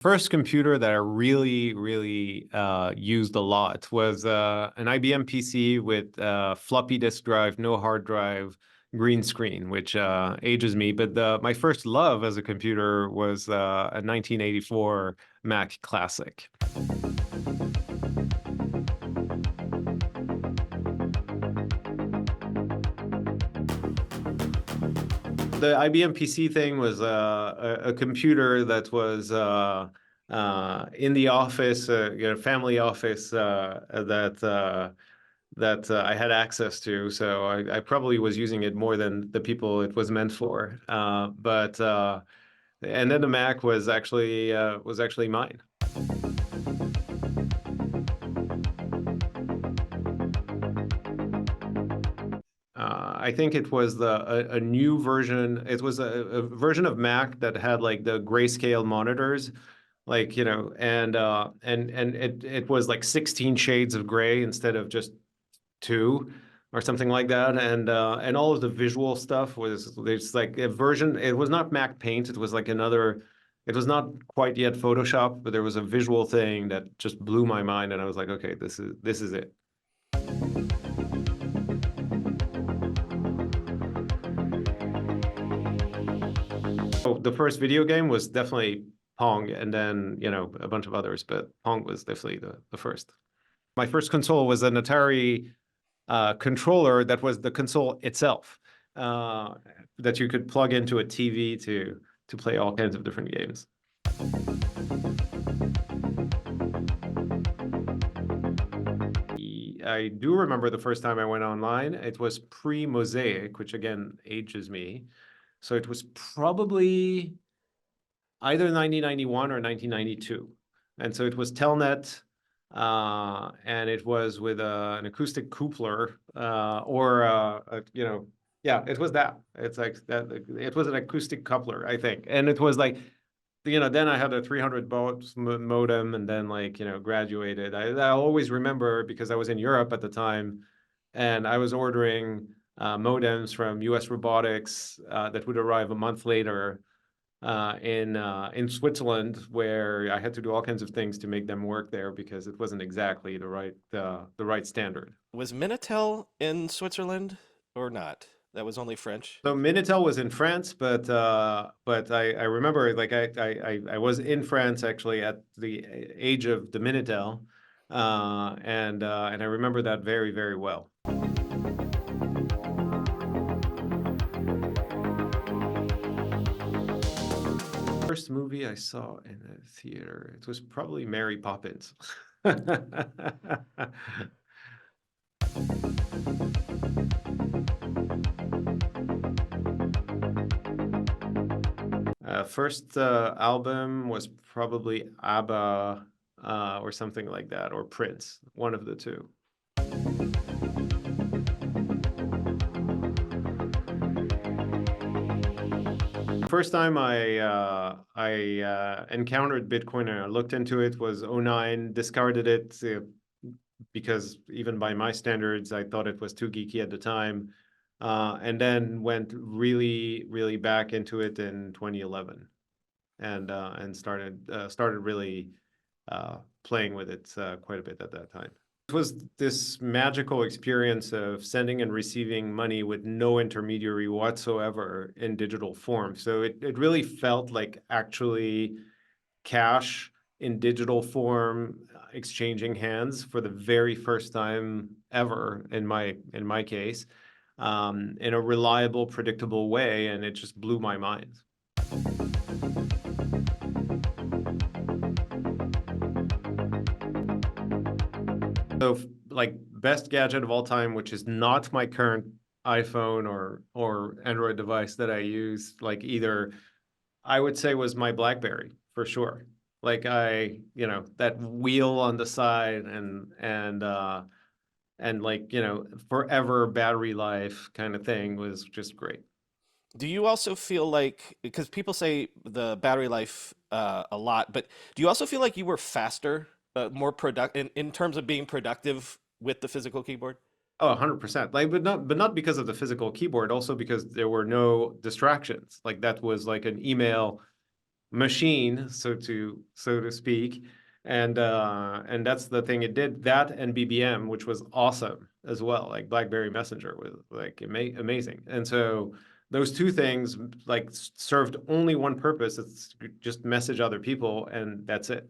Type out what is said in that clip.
First computer that I really, really used a lot was an IBM PC with floppy disk drive, no hard drive, green screen, which ages me. But my first love as a computer was a 1984 Mac Classic. The IBM PC thing was a computer that was in the office, family office that I had access to. So I probably was using it more than the people it was meant for. And then the Mac was actually mine. I think it was a new version. It was a version of Mac that had like the grayscale monitors, like, and it was like 16 shades of gray instead of just two or something like that. And all of the visual stuff was there's like a version. It was not Mac Paint. It was like another. It was not quite yet Photoshop, but there was a visual thing that just blew my mind, and I was like, okay, this is it. So the first video game was definitely Pong, and then, a bunch of others, but Pong was definitely the first. My first console was an Atari controller that was the console itself, that you could plug into a TV to play all kinds of different games. I do remember the first time I went online. It was pre-Mosaic, which again ages me. So it was probably either 1991 or 1992. And so it was Telnet, and it was with an acoustic coupler, yeah, it was that. It's like that. It was an acoustic coupler, I think. And it was like, then I had a 300 baud modem, and then graduated. I always remember because I was in Europe at the time, and I was ordering modems from US Robotics that would arrive a month later in Switzerland, where I had to do all kinds of things to make them work there because it wasn't exactly the right standard. Was Minitel in Switzerland or not? That was only French. So Minitel was in France, but I remember like I was in France actually at the age of the Minitel, and I remember that very, very well. First movie I saw in a theater, it was probably Mary Poppins. First album was probably ABBA or something like that, or Prince, one of the two. First time I encountered Bitcoin and I looked into it was 2009, discarded it because even by my standards, I thought it was too geeky at the time. And then went really, really back into it in 2011, and started really playing with it quite a bit at that time. It was this magical experience of sending and receiving money with no intermediary whatsoever in digital form. So it really felt like actually cash in digital form exchanging hands for the very first time ever in my case, in a reliable, predictable way, and it just blew my mind. So, like, best gadget of all time, which is not my current iPhone or Android device that I use, like either, I would say was my BlackBerry for sure. Like that wheel on the side and like, forever battery life kind of thing was just great. Do you also feel like, because people say the battery life a lot, but do you also feel like you were faster, more in terms of being productive with the physical keyboard? Oh, 100%. Like, but not because of the physical keyboard, also because there were no distractions. Like that was like an email machine, so to speak. And that's the thing it did. That and BBM, which was awesome as well. Like BlackBerry Messenger was like amazing. And so those two things like served only one purpose. It's just message other people, and that's it.